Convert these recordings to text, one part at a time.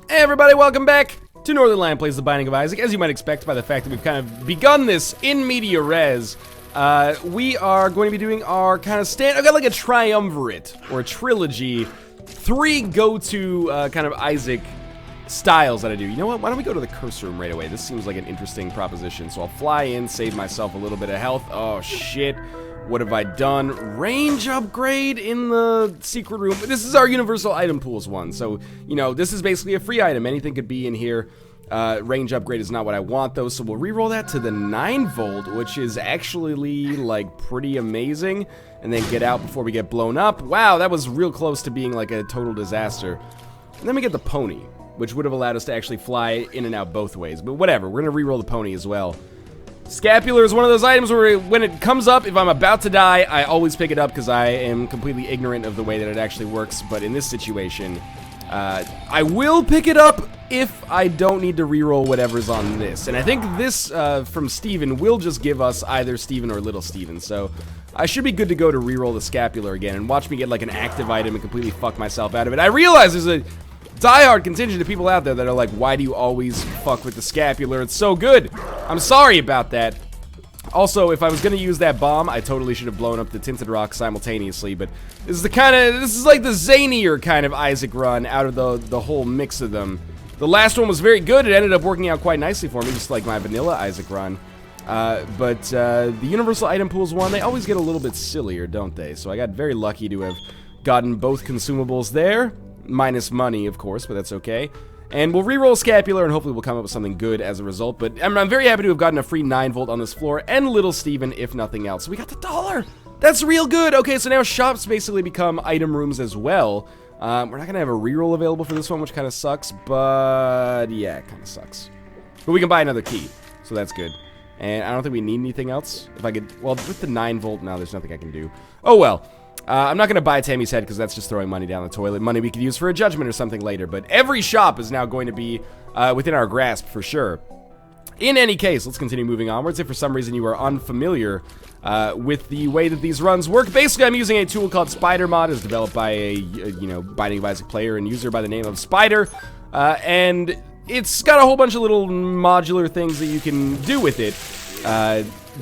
Hey everybody, welcome back to Northernlion Plays the Binding of Isaac. As you might expect by the fact that we've kind of begun this in media res, we are going to be doing our kind of I've got like a triumvirate, or a trilogy, 3 go-to kind of Isaac styles that I do. You know what, why don't we go to the curse room right away? This seems like an interesting proposition. So I'll fly in, save myself a little bit of health. Oh shit. What have I done? Range upgrade in the secret room. This is our universal item pools one. So, you know, this is basically a free item. Anything could be in here. Range upgrade is not what I want though. So we'll reroll that to the 9 volt, which is actually like pretty amazing. And then get out before we get blown up. Wow, that was real close to being like a total disaster. And then we get the pony, which would have allowed us to actually fly in and out both ways. But whatever, we're gonna reroll the pony as well. Scapular is one of those items where when it comes up, if I'm about to die, I always pick it up because I am completely ignorant of the way that it actually works. But in this situation, I will pick it up if I don't need to reroll whatever's on this. And I think this from Steven will just give us either Steven or Little Steven. So I should be good to go to reroll the Scapular again and watch me get like an active item and completely fuck myself out of it. I realize there's a diehard contingent of people out there that are like, why do you always fuck with the Scapular? It's so good. I'm sorry about that. Also, if I was gonna use that bomb, I totally should have blown up the Tinted Rock simultaneously, but this is like the zanier kind of Isaac run out of the whole mix of them. The last one was very good. It ended up working out quite nicely for me, just like my vanilla Isaac run. But the universal item pools one, they always get a little bit sillier, don't they? So I got very lucky to have gotten both consumables there. Minus money, of course, but that's okay. And we'll reroll Scapular, and hopefully we'll come up with something good as a result. But I'm very happy to have gotten a free 9 volt on this floor, and Little Steven, if nothing else. So we got the $1. That's real good. Okay, so now shops basically become item rooms as well. We're not gonna have a reroll available for this one, which kind of sucks, but yeah, it kind of sucks. But we can buy another key, so that's good. And I don't think we need anything else. If I could, well, with the 9 volt, no, there's nothing I can do. Oh well. I'm not going to buy Tammy's head because that's just throwing money down the toilet. Money we could use for a judgment or something later. But every shop is now going to be within our grasp for sure. In any case, let's continue moving onwards. If for some reason you are unfamiliar with the way that these runs work, basically I'm using a tool called Spider Mod. It's developed by a Binding of Isaac player and user by the name of Spider. And it's got a whole bunch of little modular things that you can do with it.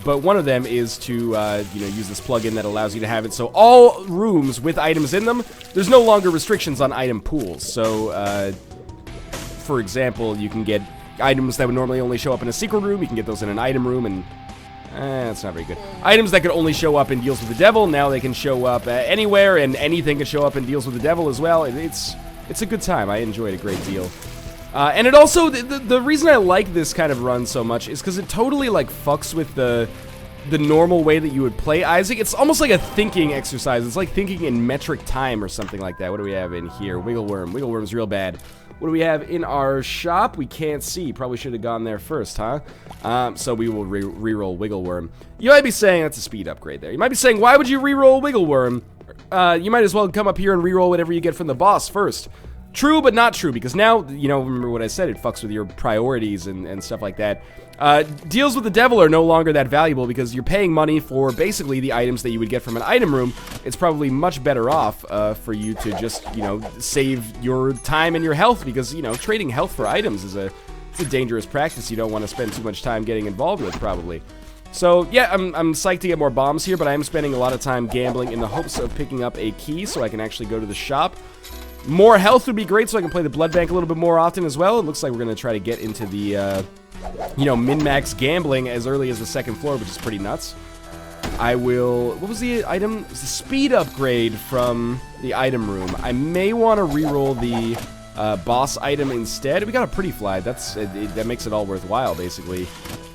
But one of them is to, use this plugin that allows you to have it so all rooms with items in them, there's no longer restrictions on item pools. So, for example, you can get items that would normally only show up in a secret room, you can get those in an item room, and that's not very good. Items that could only show up in Deals with the Devil, now they can show up anywhere, and anything can show up in Deals with the Devil as well. It's a good time. I enjoy it a great deal. And it also, the reason I like this kind of run so much is because it totally, like, fucks with the normal way that you would play Isaac. It's almost like a thinking exercise. It's like thinking in metric time or something like that. What do we have in here? Wiggle Worm. Wiggle Worm's real bad. What do we have in our shop? We can't see. Probably should have gone there first, huh? So we will reroll Wiggle Worm. You might be saying, that's a speed upgrade there. You might be saying, why would you reroll Wiggle Worm? You might as well come up here and reroll whatever you get from the boss first. True, but not true, because now, remember what I said, it fucks with your priorities and stuff like that. Deals with the Devil are no longer that valuable because you're paying money for basically the items that you would get from an item room. It's probably much better off for you to just, save your time and your health because, trading health for items is it's a dangerous practice you don't want to spend too much time getting involved with, probably. So, yeah, I'm psyched to get more bombs here, but I am spending a lot of time gambling in the hopes of picking up a key so I can actually go to the shop. More health would be great so I can play the blood bank a little bit more often as well. It looks like we're going to try to get into the, min-max gambling as early as the 2nd floor, which is pretty nuts. I will... What was the item? It was the speed upgrade from the item room. I may want to reroll the boss item instead. We got a pretty fly. That makes it all worthwhile, basically.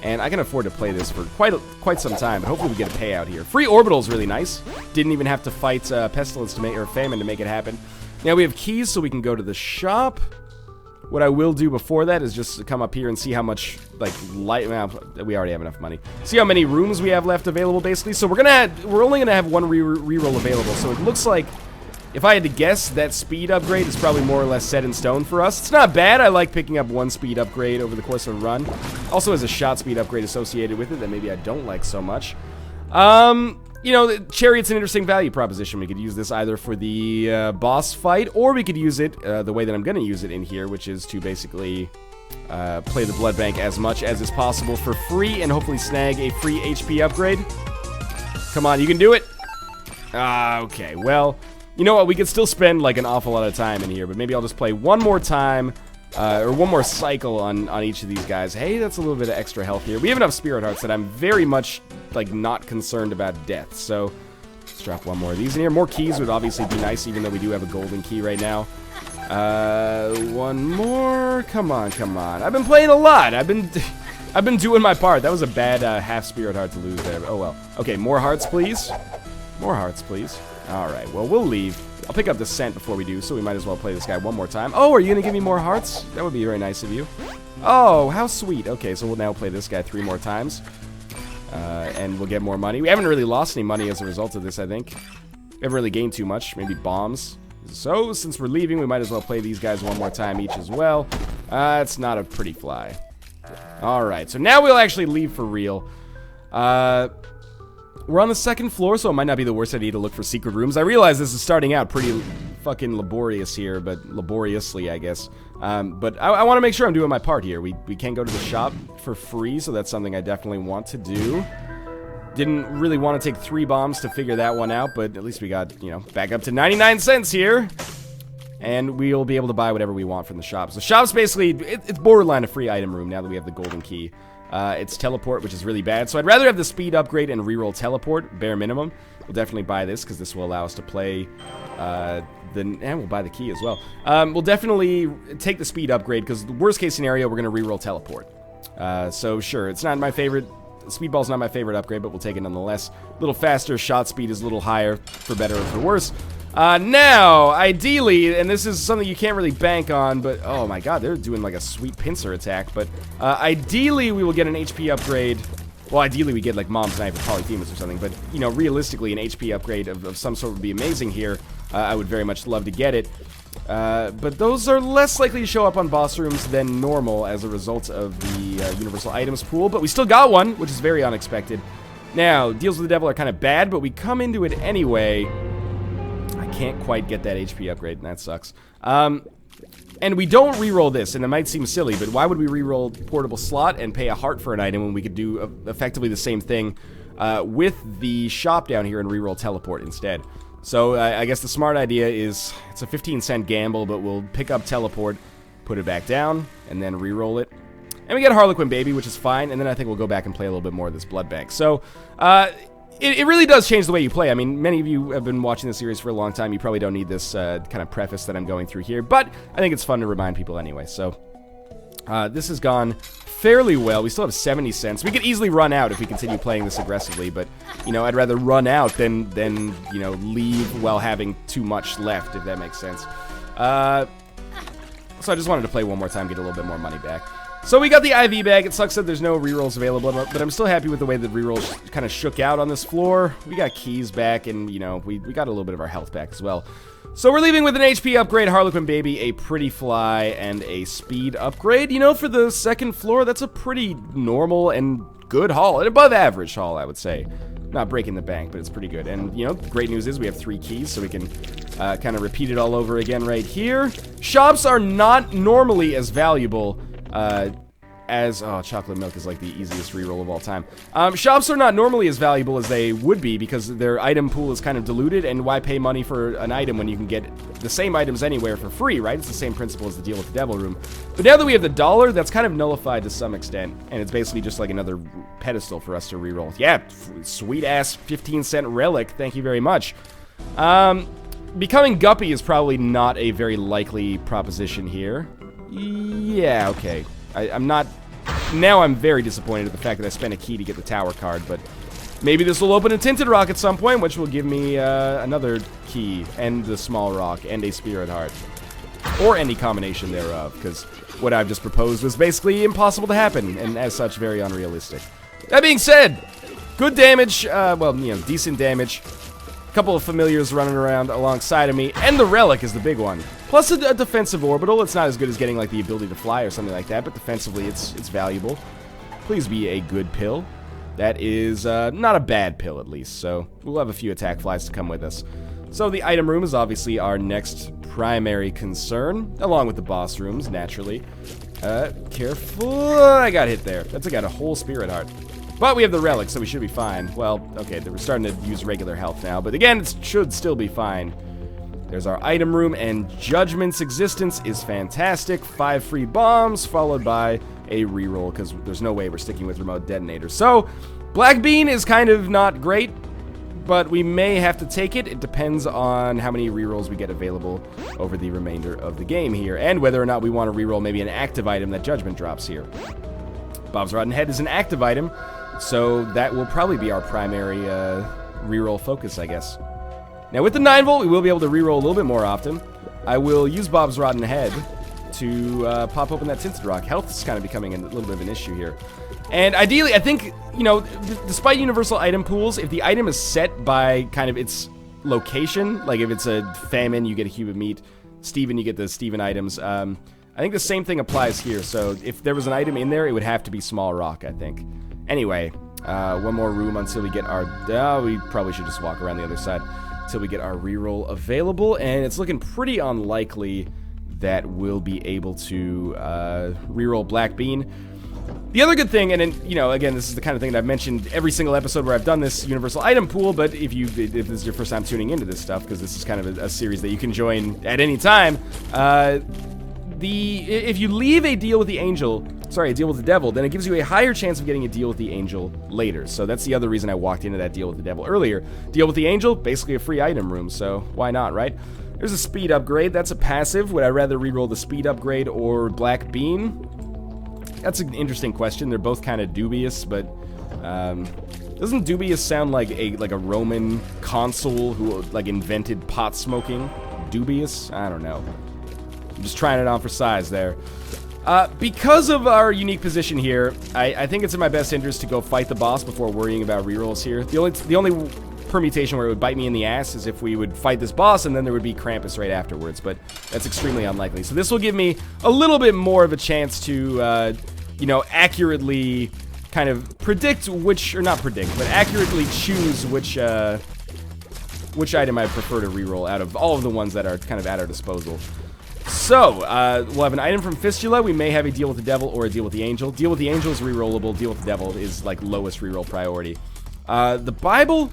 And I can afford to play this for quite some time, but hopefully we get a payout here. Free orbital is really nice. Didn't even have to fight pestilence to make, or famine to make it happen. Now we have keys so we can go to the shop. What I will do before that is just come up here and see how much, like, well, we already have enough money. See how many rooms we have left available, basically. So we're only gonna have one reroll available. So it looks like, if I had to guess, that speed upgrade is probably more or less set in stone for us. It's not bad. I like picking up one speed upgrade over the course of a run. Also has a shot speed upgrade associated with it that maybe I don't like so much. you know, the Chariot's an interesting value proposition. We could use this either for the boss fight, or we could use it the way that I'm going to use it in here, which is to basically play the blood bank as much as is possible for free and hopefully snag a free HP upgrade. Come on, you can do it. Okay, well, you know what? We could still spend like an awful lot of time in here, but maybe I'll just play one more time. Or one more cycle on each of these guys. Hey, that's a little bit of extra health here. We have enough Spirit Hearts that I'm very much, like, not concerned about death. So, let's drop one more of these in here. More keys would obviously be nice, even though we do have a golden key right now. One more. Come on, come on. I've been playing a lot. I've been doing my part. That was a bad half Spirit Heart to lose there. Oh, well. Okay, more hearts, please. More hearts, please. All right, well, we'll leave. I'll pick up the scent before we do, so we might as well play this guy one more time. Oh, are you going to give me more hearts? That would be very nice of you. Oh, how sweet. Okay, so we'll now play this guy 3 more times. And we'll get more money. We haven't really lost any money as a result of this, I think. We haven't really gained too much. Maybe bombs. So, since we're leaving, we might as well play these guys one more time each as well. It's not a pretty fly. Alright, so now we'll actually leave for real. We're on the 2nd floor, so it might not be the worst idea to look for secret rooms. I realize this is starting out pretty fucking laborious here, but laboriously, I guess. But I want to make sure I'm doing my part here. We can go to the shop for free, so that's something I definitely want to do. Didn't really want to take 3 bombs to figure that one out, but at least we got, you know, back up to 99 cents here. And we'll be able to buy whatever we want from the shop. So shop's basically, it's borderline a free item room now that we have the golden key. It's teleport, which is really bad. So I'd rather have the speed upgrade and reroll teleport, bare minimum. We'll definitely buy this, because this will allow us to play, and we'll buy the key as well. We'll definitely take the speed upgrade, because the worst case scenario, we're going to reroll teleport. So sure, it's not my favorite, Speedball's not my favorite upgrade, but we'll take it nonetheless. A little faster, shot speed is a little higher, for better or for worse. Now, ideally, and this is something you can't really bank on, but oh my god, they're doing like a sweet pincer attack, but ideally we will get an HP upgrade. Well, ideally we get like Mom's Knife or Polyphemus or something, but you know, realistically an HP upgrade of some sort would be amazing here. I would very much love to get it. But those are less likely to show up on boss rooms than normal as a result of the Universal Items pool, but we still got one, which is very unexpected. Now, Deals with the Devil are kind of bad, but we come into it anyway. Can't quite get that HP upgrade, and that sucks. And we don't reroll this, and it might seem silly, but why would we reroll Portable Slot and pay a heart for an item when we could do effectively the same thing with the shop down here and reroll Teleport instead? So I guess the smart idea is it's a 15-cent gamble, but we'll pick up Teleport, put it back down, and then reroll it. And we get Harlequin Baby, which is fine, and then I think we'll go back and play a little bit more of this Blood Bank. So, It really does change the way you play. I mean, many of you have been watching the series for a long time. You probably don't need this kind of preface that I'm going through here, but I think it's fun to remind people anyway. So, this has gone fairly well. We still have 70 cents. We could easily run out if we continue playing this aggressively, but, you know, I'd rather run out than you know, leave while having too much left, if that makes sense. So I just wanted to play one more time, get a little bit more money back. So we got the IV bag. It sucks that there's no rerolls available, but I'm still happy with the way the rerolls kind of shook out on this floor. We got keys back, and, you know, we got a little bit of our health back as well. So we're leaving with an HP upgrade, Harlequin Baby, a pretty fly, and a speed upgrade. You know, for the 2nd floor, that's a pretty normal and good haul. An above average haul, I would say. Not breaking the bank, but it's pretty good. And, you know, great news is we have 3 keys, so we can kind of repeat it all over again right here. Shops are not normally as valuable as, oh, chocolate milk is like the easiest reroll of all time. Shops are not normally as valuable as they would be because their item pool is kind of diluted, and why pay money for an item when you can get the same items anywhere for free, right? It's the same principle as the deal with the Devil Room. But now that we have the dollar, that's kind of nullified to some extent, and it's basically just like another pedestal for us to reroll. Yeah, sweet-ass 15-cent relic, thank you very much. Becoming Guppy is probably not a very likely proposition here. Yeah, okay. I'm not... Now I'm very disappointed at the fact that I spent a key to get the tower card, but maybe this will open a Tinted Rock at some point, which will give me another key, and the small rock, and a Spirit Heart. Or any combination thereof, because what I've just proposed was basically impossible to happen, and as such, very unrealistic. That being said, good damage, well, you know, decent damage. Couple of familiars running around alongside of me, and the relic is the big one. Plus a defensive orbital. It's not as good as getting like the ability to fly or something like that, but defensively it's valuable. Please be a good pill. That is not a bad pill, at least, so we'll have a few attack flies to come with us. So the item room is obviously our next primary concern, along with the boss rooms, naturally. Careful, I got hit there. That's got a whole spirit heart. But we have the relic, so we should be fine. Well, okay, we're starting to use regular health now, but again, it should still be fine. There's our item room, and Judgment's existence is fantastic. 5 free bombs, followed by a reroll, because there's no way we're sticking with remote detonators. So, Black Bean is kind of not great, but we may have to take it. It depends on how many rerolls we get available over the remainder of the game here, and whether or not we want to reroll maybe an active item that Judgment drops here. Bob's Rotten Head is an active item, so that will probably be our primary reroll focus, I guess. Now with the 9-volt, we will be able to reroll a little bit more often. I will use Bob's Rotten Head to pop open that Tinted Rock. Health is kind of becoming a little bit of an issue here. And ideally, I think, you know, despite universal item pools, if the item is set by kind of its location, like if it's a famine, you get a cube of meat. Steven, you get the Steven items. I think the same thing applies here. So if there was an item in there, it would have to be Small Rock, I think. Anyway, one more room until we get our... we probably should just walk around the other side. Until we get our reroll available, and it's looking pretty unlikely that we'll be able to reroll Black Bean. The other good thing, and then, you know, again, this is the kind of thing that I've mentioned every single episode where I've done this universal item pool, but if this is your first time tuning into this stuff, because this is kind of a series that you can join at any time, if you leave a deal with the angel, sorry, a deal with the devil, then it gives you a higher chance of getting a deal with the angel later. So that's the other reason I walked into that deal with the devil earlier. Deal with the angel, basically a free item room, so why not, right? There's a speed upgrade. That's a passive. Would I rather reroll the speed upgrade or Black Bean? That's an interesting question. They're both kind of dubious, but doesn't dubious sound like a Roman consul who like invented pot smoking? Dubious? I don't know. I'm just trying it on for size there. Because of our unique position here, I think it's in my best interest to go fight the boss before worrying about rerolls here. The only permutation where it would bite me in the ass is if we would fight this boss and then there would be Krampus right afterwards, but that's extremely unlikely. So this will give me a little bit more of a chance to, you know, accurately kind of predict which, or not predict, but accurately choose which item I prefer to reroll out of all of the ones that are kind of at our disposal. So, we'll have an item from Fistula. We may have a deal with the devil or a deal with the angel. Deal with the angel is rerollable. Deal with the devil is, like, lowest reroll priority. The Bible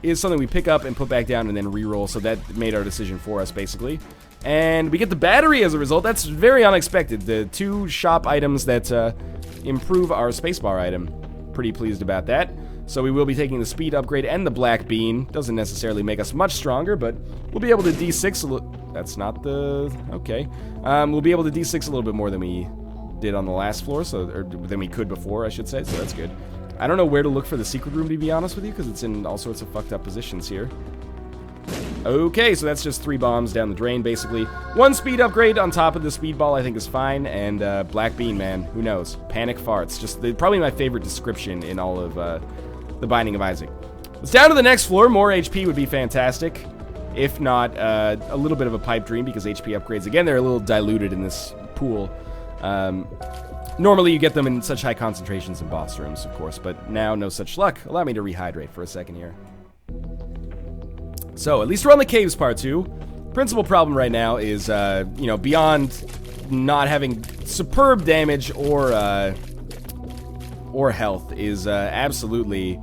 is something we pick up and put back down and then reroll, so that made our decision for us, basically. And we get the battery as a result. That's very unexpected. The 2 shop items that improve our spacebar item. Pretty pleased about that. So we will be taking the speed upgrade and the Black Bean. Doesn't necessarily make us much stronger, but we'll be able to D6 a little... That's not the... Okay. We'll be able to D6 a little bit more than we did on the last floor, so or than we could before, I should say, so that's good. I don't know where to look for the secret room, to be honest with you, because it's in all sorts of fucked up positions here. Okay, so that's just 3 bombs down the drain, basically. 1 speed upgrade on top of the speedball I think is fine, and Black Bean, man, who knows? Panic farts. Just probably my favorite description in all of The Binding of Isaac. Let's down to the next floor. More HP would be fantastic. If not, a little bit of a pipe dream, because HP upgrades, again, they're a little diluted in this pool. Normally you get them in such high concentrations in boss rooms, of course, but now no such luck. Allow me to rehydrate for a second here. So, at least we're on the caves part 2. Principal problem right now is, you know, beyond not having superb damage or health, is absolutely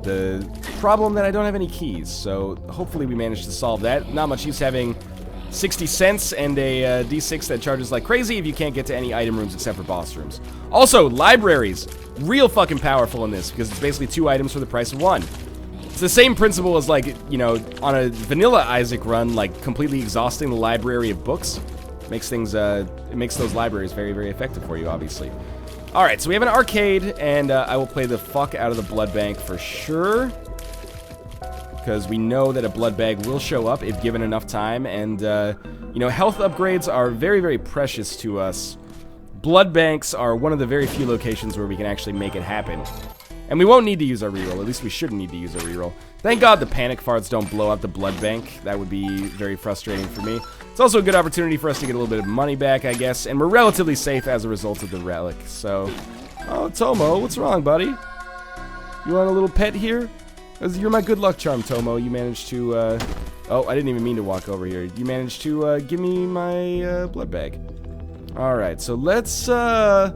the problem that I don't have any keys. So, hopefully we manage to solve that. Not much use having 60 cents and a D6 that charges like crazy if you can't get to any item rooms except for boss rooms. Also, libraries. Real fucking powerful in this, because it's basically 2 items for the price of 1. It's the same principle as, like, you know, on a vanilla Isaac run, like, completely exhausting the library of books. Makes things, it makes those libraries very, very effective for you, obviously. Alright, so we have an arcade, and I will play the fuck out of the blood bank for sure. Because we know that a blood bag will show up if given enough time, and, you know, health upgrades are very, very precious to us. Blood banks are one of the very few locations where we can actually make it happen. And we won't need to use our reroll, at least we shouldn't need to use our reroll. Thank God the panic farts don't blow up the blood bank. That would be very frustrating for me. It's also a good opportunity for us to get a little bit of money back, I guess, and we're relatively safe as a result of the relic, so... Oh, Tomo, what's wrong, buddy? You want a little pet here? You're my good luck charm, Tomo. You managed to, oh, I didn't even mean to walk over here. You managed to, give me my, blood bag. Alright, so let's, go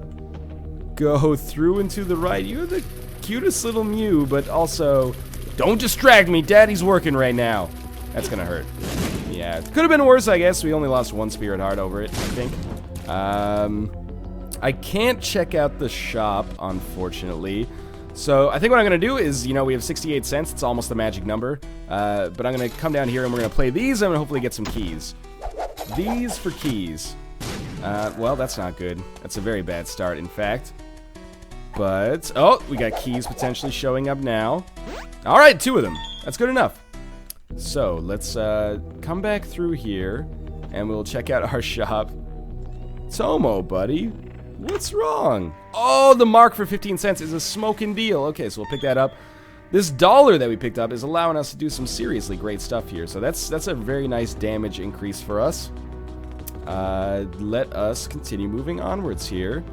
through and to the right. You're the cutest little Mew, but also, don't distract me. Daddy's working right now. That's gonna hurt. Yeah, could have been worse, I guess. We only lost one Spirit Heart over it, I think. I can't check out the shop, unfortunately. So I think what I'm going to do is, you know, we have 68 cents. It's almost the magic number. But I'm going to come down here and we're going to play these. I'm going to hopefully get some keys. These for keys. Well, that's not good. That's a very bad start, in fact. But, oh, we got keys potentially showing up now. All right, 2 of them. That's good enough. So let's come back through here and we'll check out our shop. Tomo, buddy. What's wrong? Oh, the mark for 15 cents is a smoking deal. Okay, so we'll pick that up. This dollar that we picked up is allowing us to do some seriously great stuff here. So that's a very nice damage increase for us. Let us continue moving onwards here.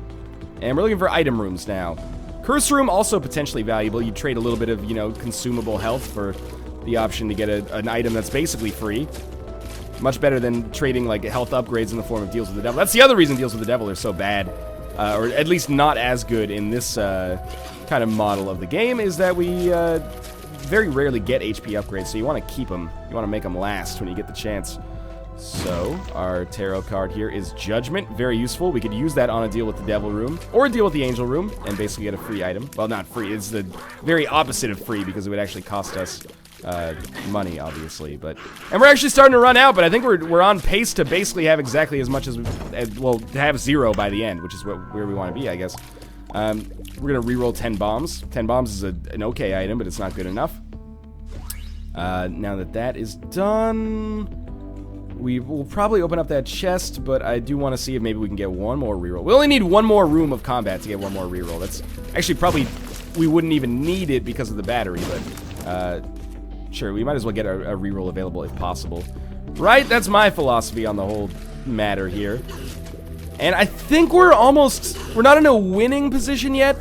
And we're looking for item rooms now. Curse room also potentially valuable. You trade a little bit of, you know, consumable health for the option to get an item that's basically free. Much better than trading like health upgrades in the form of deals with the devil. That's the other reason deals with the devil are so bad. Or at least not as good in this kind of model of the game, is that we very rarely get HP upgrades, so you want to keep them. You want to make them last when you get the chance. So, our tarot card here is Judgment. Very useful. We could use that on a deal with the devil room, or a deal with the angel room, and basically get a free item. Well, not free. It's the very opposite of free, because it would actually cost us money, obviously. And we're actually starting to run out, but I think we're on pace to basically have exactly as much as well, to have 0 by the end, which is where we want to be, I guess. We're gonna reroll 10 bombs. 10 bombs is an okay item, but it's not good enough. Now that is done, we will probably open up that chest, but I do want to see if maybe we can get one more reroll. We only need one more room of combat to get one more reroll. That's actually probably, we wouldn't even need it because of the battery, but sure, we might as well get a reroll available if possible. Right? That's my philosophy on the whole matter here. And I think we're not in a winning position yet.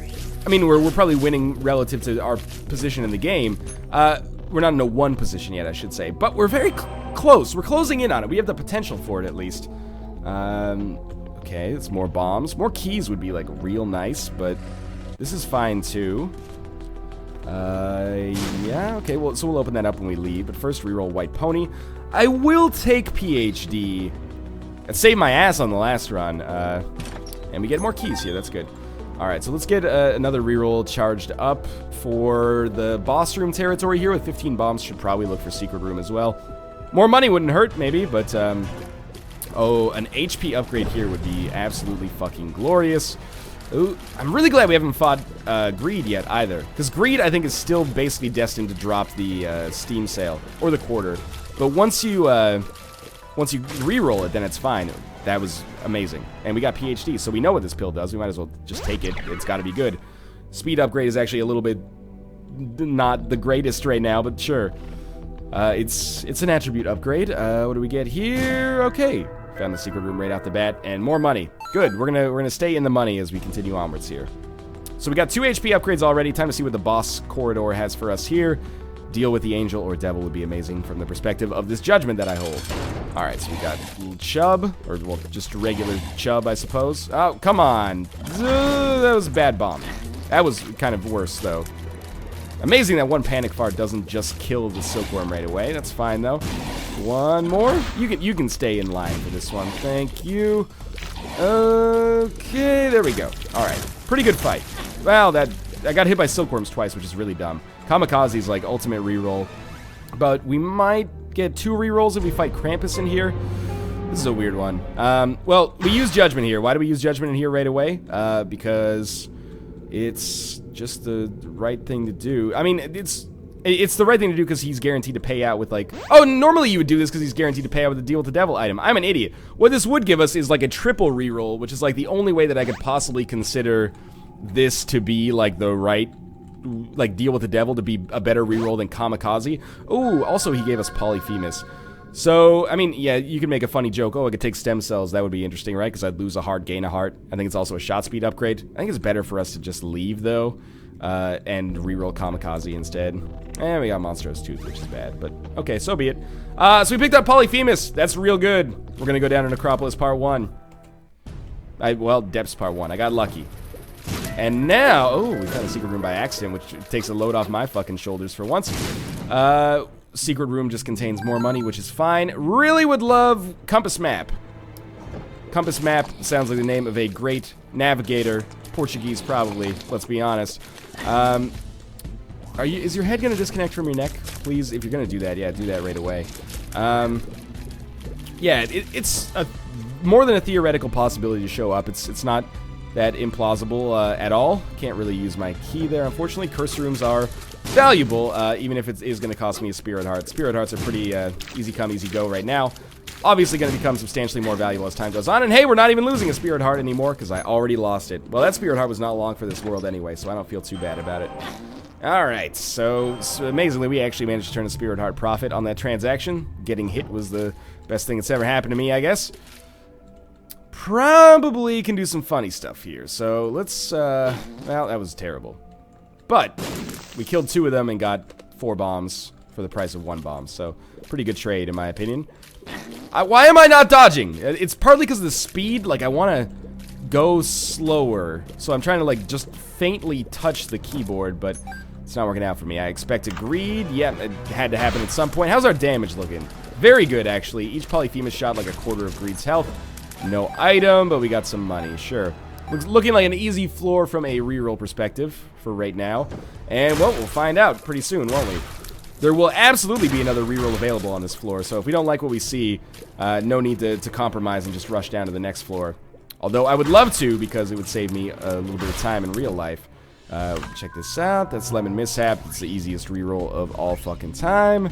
I mean, we're probably winning relative to our position in the game. We're not in a 1 position yet, I should say. But we're very close. We're closing in on it. We have the potential for it, at least. Okay, it's more bombs. More keys would be, like, real nice, but this is fine, too. Yeah, okay, well, so we'll open that up when we leave, but first reroll White Pony. I will take PhD. It saved my ass on the last run, and we get more keys here, that's good. Alright, so let's get another reroll charged up for the boss room territory here with 15 bombs. Should probably look for secret room as well. More money wouldn't hurt, maybe, but, oh, an HP upgrade here would be absolutely fucking glorious. Ooh, I'm really glad we haven't fought Greed yet either, because Greed I think is still basically destined to drop the Steam sale or the quarter. But once you re-roll it, then it's fine. That was amazing, and we got PhD, so we know what this pill does. We might as well just take it. It's got to be good. Speed upgrade is actually a little bit not the greatest right now, but sure. It's an attribute upgrade. What do we get here? Okay. Found the secret room right out the bat, and more money. Good, we're gonna stay in the money as we continue onwards here. So we got 2 HP upgrades already. Time to see what the boss corridor has for us here. Deal with the angel or devil would be amazing from the perspective of this judgment that I hold. Alright, so we got Chub, or well, just regular Chub, I suppose. Oh, come on. That was a bad bomb. That was kind of worse, though. Amazing that one panic fart doesn't just kill the silkworm right away. That's fine, though. One more. You can stay in line for this one. Thank you. Okay, there we go. Alright, pretty good fight. Well, I got hit by silkworms twice, which is really dumb. Kamikaze's like ultimate reroll. But we might get 2 rerolls if we fight Krampus in here. This is a weird one. Well, we use Judgment here. Why do we use Judgment in here right away? Because it's just the right thing to do. I mean, it's the right thing to do because he's guaranteed to pay out with, like... Oh, normally you would do this because he's guaranteed to pay out with the Deal with the Devil item. I'm an idiot. What this would give us is, like, a triple reroll, which is, like, the only way that I could possibly consider this to be, like, the right... Like, Deal with the Devil to be a better reroll than Kamikaze. Ooh, also he gave us Polyphemus. So, I mean, yeah, you could make a funny joke. Oh, I could take stem cells. That would be interesting, right? Because I'd lose a heart, gain a heart. I think it's also a shot speed upgrade. I think it's better for us to just leave, though. and reroll Kamikaze instead. And we got Monstrous Tooth, which is bad, but okay, so be it. So we picked up Polyphemus. That's real good. We're gonna go down to Necropolis Part 1. Well, Depths Part 1. I got lucky. And now, oh, we found a secret room by accident, which takes a load off my fucking shoulders for once. Secret room just contains more money, which is fine. Really would love Compass Map. Compass Map sounds like the name of a great navigator. Portuguese, probably. Let's be honest. Is your head gonna disconnect from your neck? Please, if you're gonna do that, yeah, do that right away. Yeah, it's more than a theoretical possibility to show up. It's not that implausible at all. Can't really use my key there, unfortunately. Curse rooms are valuable, even if it is going to cost me a Spirit Heart. Spirit Hearts are pretty easy come, easy go right now. Obviously going to become substantially more valuable as time goes on. And hey, we're not even losing a Spirit Heart anymore because I already lost it. Well, that Spirit Heart was not long for this world anyway, so I don't feel too bad about it. Alright, so amazingly, we actually managed to turn a Spirit Heart profit on that transaction. Getting hit was the best thing that's ever happened to me, I guess. Probably can do some funny stuff here. So let's, well, that was terrible. But we killed 2 of them and got 4 bombs for the price of 1 bomb. So pretty good trade, in my opinion. Why am I not dodging? It's partly because of the speed. Like, I want to go slower. So I'm trying to, like, just faintly touch the keyboard, but it's not working out for me. I expected greed. Yeah, it had to happen at some point. How's our damage looking? Very good, actually. Each Polyphemus shot like a quarter of greed's health. No item, but we got some money, sure. Looking like an easy floor from a reroll perspective for right now. And, well, we'll find out pretty soon, won't we? There will absolutely be another reroll available on this floor, so if we don't like what we see, no need to compromise and just rush down to the next floor. Although I would love to, because it would save me a little bit of time in real life. Check this out. That's Lemon Mishap. It's the easiest reroll of all fucking time.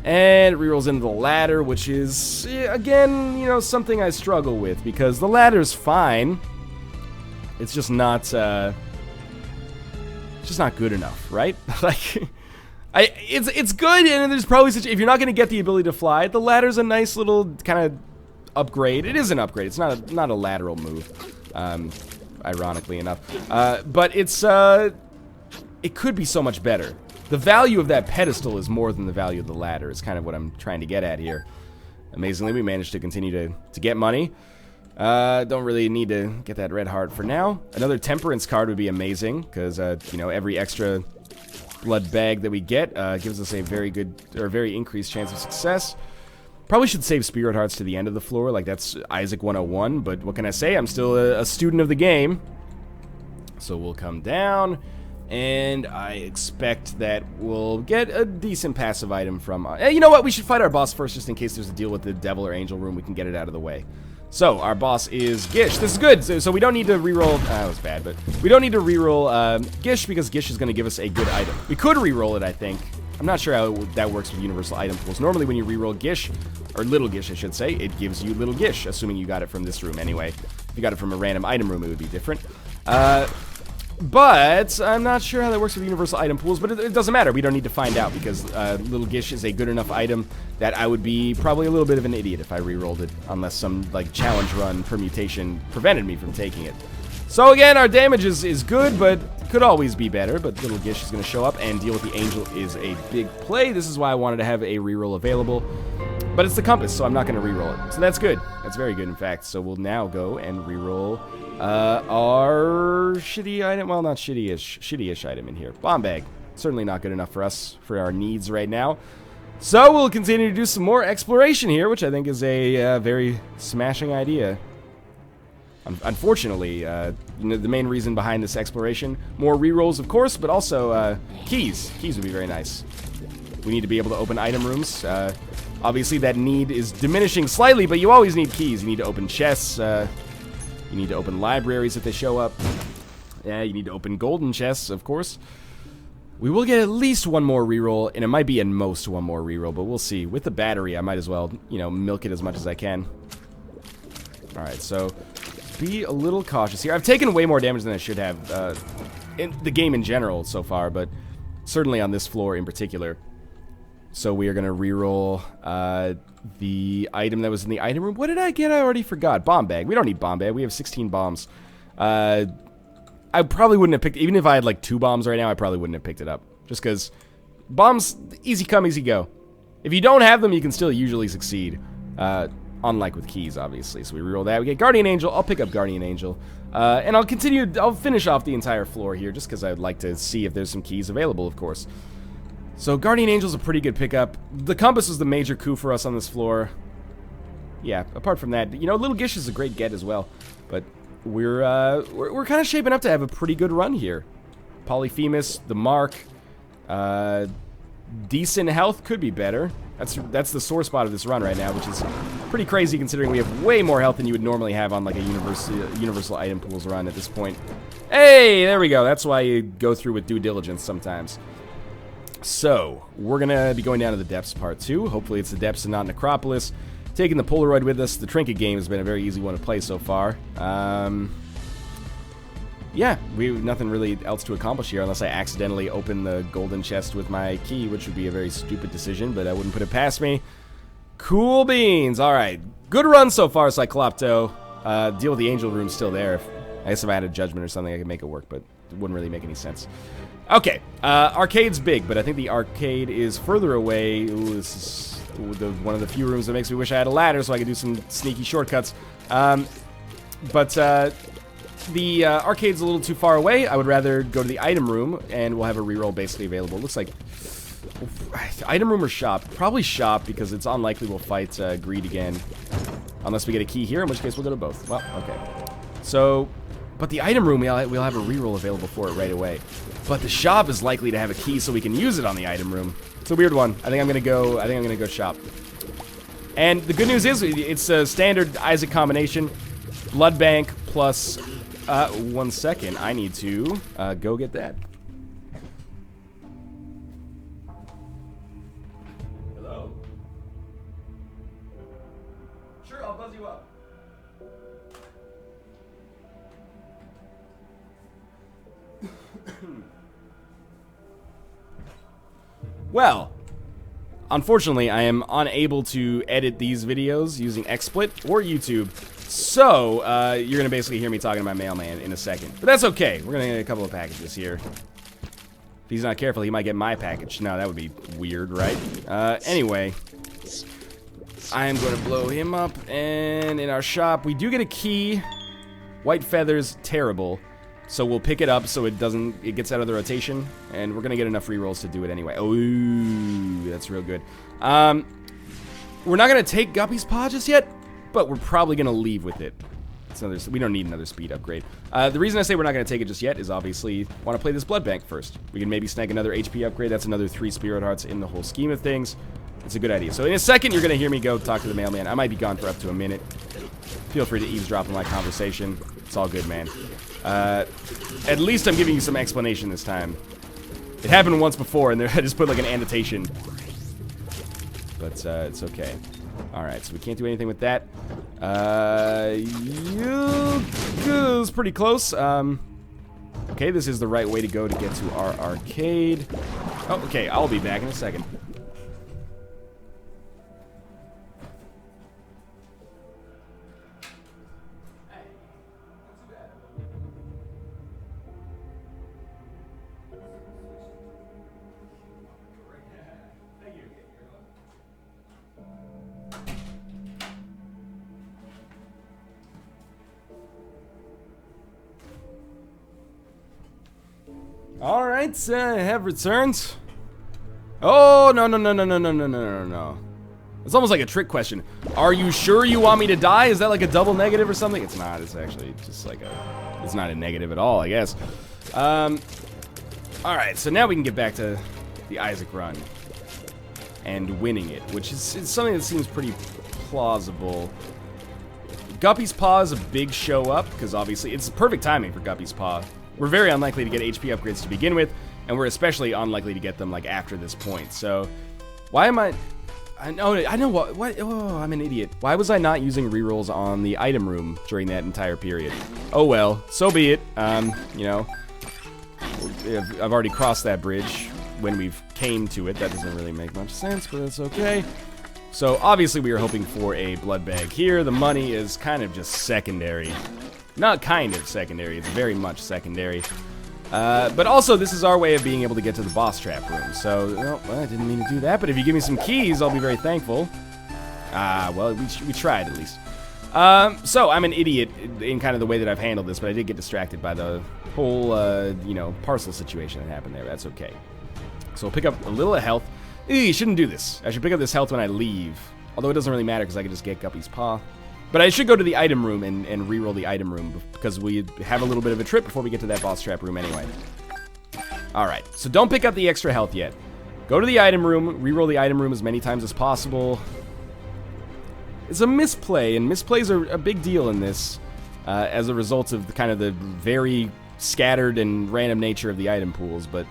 And it rerolls into the ladder, which is, again, you know, something I struggle with, because the ladder's fine. It's just not good enough, right? Like, it's good, and there's probably such, if you're not going to get the ability to fly, the ladder's a nice little kind of upgrade. It is an upgrade. It's not a lateral move, ironically enough. But it's, it could be so much better. The value of that pedestal is more than the value of the ladder, is kind of what I'm trying to get at here. Amazingly, we managed to continue to get money. Don't really need to get that red heart for now. Another temperance card would be amazing, because, you know, every extra blood bag that we get gives us a very good, or very increased chance of success. Probably should save Spirit Hearts to the end of the floor, like that's Isaac 101, but what can I say? I'm still a student of the game. So we'll come down. And I expect that we'll get a decent passive item from... you know what? We should fight our boss first, just in case there's a deal with the Devil or Angel room. We can get it out of the way. So, our boss is Gish. This is good. So we don't need to reroll... that was bad, but... we don't need to reroll Gish, because Gish is going to give us a good item. We could reroll it, I think. I'm not sure how that works with universal item pools. Normally, when you reroll Gish, or Little Gish, I should say, it gives you Little Gish, assuming you got it from this room anyway. If you got it from a random item room, it would be different. But I'm not sure how that works with universal item pools, but it doesn't matter. We don't need to find out, because Little Gish is a good enough item that I would be probably a little bit of an idiot if I re-rolled it, unless some like challenge run permutation prevented me from taking it. So again, our damage is good, but could always be better. But Little Gish is going to show up, and deal with the Angel is a big play. This is why I wanted to have a re-roll available. But it's the Compass, so I'm not going to re-roll it. So that's good. That's very good, in fact. So we'll now go and re-roll our shitty item. Well, not shitty-ish item in here. Bomb bag. Certainly not good enough for us, for our needs right now. So we'll continue to do some more exploration here, which I think is a very smashing idea. Unfortunately, the main reason behind this exploration, more re-rolls, of course, but also keys. Keys would be very nice. We need to be able to open item rooms. Obviously, that need is diminishing slightly, but you always need keys. You need to open chests. You need to open libraries if they show up. Yeah, you need to open golden chests, of course. We will get at least one more reroll, and it might be at most one more reroll, but we'll see. With the battery, I might as well, you know, milk it as much as I can. Alright, so be a little cautious here. I've taken way more damage than I should have in the game in general so far, but certainly on this floor in particular. So we are going to reroll the item that was in the item room. What did I get? I already forgot. Bomb bag. We don't need bomb bag. We have 16 bombs. I probably wouldn't have picked, even if I had like 2 bombs right now, I probably wouldn't have picked it up. Just because bombs, easy come, easy go. If you don't have them, you can still usually succeed. Unlike with keys, obviously. So we reroll that. We get Guardian Angel. I'll pick up Guardian Angel. And I'll finish off the entire floor here, just because I'd like to see if there's some keys available, of course. So Guardian Angel's a pretty good pickup. The compass was the major coup for us on this floor. Yeah, apart from that, you know, Little Gish is a great get as well. But we're kind of shaping up to have a pretty good run here. Polyphemus, the Mark, decent health could be better. That's the sore spot of this run right now, which is pretty crazy considering we have way more health than you would normally have on like a universal item pools run at this point. Hey, there we go. That's why you go through with due diligence sometimes. So, we're gonna be going down to the depths part 2. Hopefully it's the depths and not Necropolis. Taking the Polaroid with us. The Trinket game has been a very easy one to play so far. Yeah, we have nothing really else to accomplish here unless I accidentally open the golden chest with my key, which would be a very stupid decision, but I wouldn't put it past me. Cool beans. Alright, good run so far, Cyclopto. Deal with the angel room still there. I guess if I had a judgment or something, I could make it work, but it wouldn't really make any sense. Okay, arcade's big, but I think the arcade is further away. Ooh, this is one of the few rooms that makes me wish I had a ladder so I could do some sneaky shortcuts. The arcade's a little too far away. I would rather go to the item room, and we'll have a reroll basically available. Looks like item room or shop. Probably shop, because it's unlikely we'll fight Greed again. Unless we get a key here, in which case we'll go to both. Well, okay. So, but the item room, we'll have a reroll available for it right away. But the shop is likely to have a key so we can use it on the item room. It's a weird one. I think I'm gonna go shop. And the good news is it's a standard Isaac combination. Blood Bank plus 1 second. I need to go get that. Hello? Sure, I'll buzz you up. Well, unfortunately, I am unable to edit these videos using XSplit or YouTube. So, you're going to basically hear me talking to my mailman in a second. But that's okay. We're going to get a couple of packages here. If he's not careful, he might get my package. No, that would be weird, right? Anyway, I am going to blow him up. And in our shop, we do get a key. White feathers, terrible. So we'll pick it up so it gets out of the rotation. And we're going to get enough rerolls to do it anyway. Oh, that's real good. We're not going to take Guppy's Paw just yet. But we're probably going to leave with it. We don't need another speed upgrade. The reason I say we're not going to take it just yet is obviously want to play this blood bank first. We can maybe snag another HP upgrade. That's another 3 spirit hearts in the whole scheme of things. It's a good idea. So in a second, you're going to hear me go talk to the mailman. I might be gone for up to a minute. Feel free to eavesdrop on my conversation. It's all good, man. At least I'm giving you some explanation this time. It happened once before, and I just put like an annotation. But it's okay. Alright, so we can't do anything with that. It was pretty close. Okay, this is the right way to go to get to our arcade. Oh, okay, I'll be back in a second. Alright, I have returned. Oh, no. It's almost like a trick question. Are you sure you want me to die? Is that like a double negative or something? It's not. It's actually just like it's not a negative at all, I guess. Alright, so now we can get back to the Isaac run. And winning it, which is something that seems pretty plausible. Guppy's Paw is a big show up, because obviously it's perfect timing for Guppy's Paw. We're very unlikely to get HP upgrades to begin with, and we're especially unlikely to get them like after this point. So, why am I know what? Oh, I'm an idiot. Why was I not using rerolls on the item room during that entire period? Oh well, so be it. You know, I've already crossed that bridge when we've came to it. That doesn't really make much sense, but it's okay. So obviously we were hoping for a blood bag here. The money is kind of just secondary. Not kind of secondary, it's very much secondary. But also, this is our way of being able to get to the boss trap room. So, well, I didn't mean to do that, but if you give me some keys, I'll be very thankful. Well, we tried at least. So I'm an idiot in kind of the way that I've handled this, but I did get distracted by the whole, you know, parcel situation that happened there. That's okay. So we'll pick up a little of health. You shouldn't do this. I should pick up this health when I leave. Although it doesn't really matter because I can just get Guppy's Paw. But I should go to the item room and reroll the item room because we have a little bit of a trip before we get to that boss trap room anyway. Alright, so don't pick up the extra health yet. Go to the item room, reroll the item room as many times as possible. It's a misplay, and misplays are a big deal in this as a result of the very scattered and random nature of the item pools, but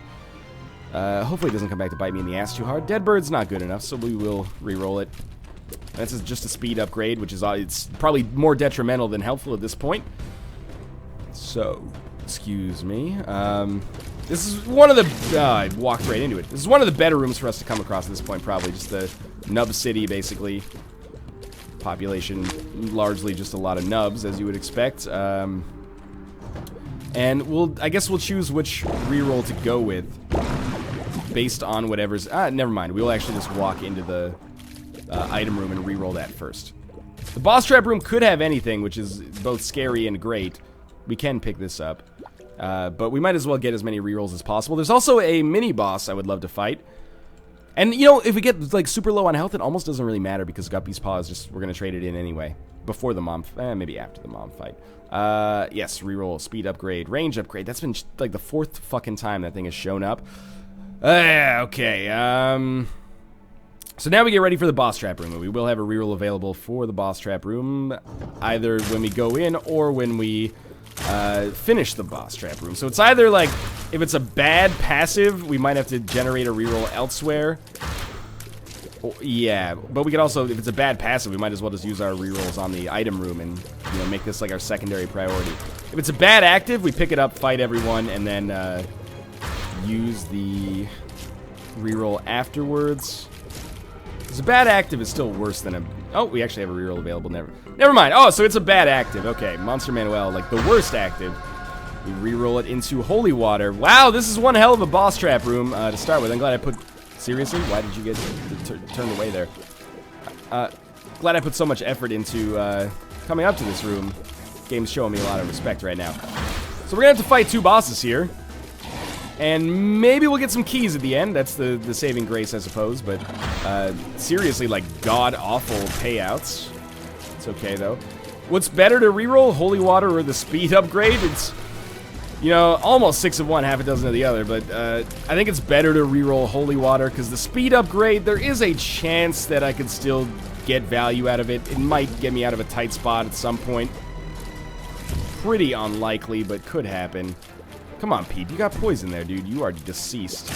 hopefully it doesn't come back to bite me in the ass too hard. Dead Bird's not good enough, so we will reroll it. That's just a speed upgrade, which is it's probably more detrimental than helpful at this point. So, excuse me. This is one of the... I walked right into it. This is one of the better rooms for us to come across at this point, probably. Just the nub city, basically. Population, largely just a lot of nubs, as you would expect. And I guess we'll choose which reroll to go with based on whatever's... never mind. We'll actually just walk into the item room and reroll that first. The boss trap room could have anything, which is both scary and great. We can pick this up. But we might as well get as many rerolls as possible. There's also a mini-boss I would love to fight. And, you know, if we get, like, super low on health, it almost doesn't really matter because Guppy's Paw is just... We're going to trade it in anyway. Before the mom... maybe after the mom fight. Yes, reroll, speed upgrade, range upgrade. That's been, like, the 4th fucking time that thing has shown up. Okay, so now we get ready for the boss trap room. We will have a reroll available for the boss trap room, either when we go in or when we finish the boss trap room. So it's either like, if it's a bad passive, we might have to generate a reroll elsewhere. Oh, yeah, but we could also, if it's a bad passive, we might as well just use our rerolls on the item room and, you know, make this like our secondary priority. If it's a bad active, we pick it up, fight everyone, and then use the reroll afterwards. Because a bad active is still worse than a... Oh, we actually have a reroll available. Never mind. Oh, so it's a bad active. Okay, Monster Manuel, like the worst active. We reroll it into Holy Water. Wow, this is one hell of a boss trap room to start with. I'm glad I put... Seriously? Why did you get turned away there? Glad I put so much effort into coming up to this room. Game's showing me a lot of respect right now. So we're going to have to fight 2 bosses here. And maybe we'll get some keys at the end. That's the saving grace, I suppose. But seriously, like, god-awful payouts. It's okay, though. What's better to reroll, Holy Water or the speed upgrade? It's, you know, almost 6 of one, half a dozen of the other. But I think it's better to reroll Holy Water, because the speed upgrade, there is a chance that I could still get value out of it. It might get me out of a tight spot at some point. Pretty unlikely, but could happen. Come on, Pete. You got poison there, dude. You are deceased.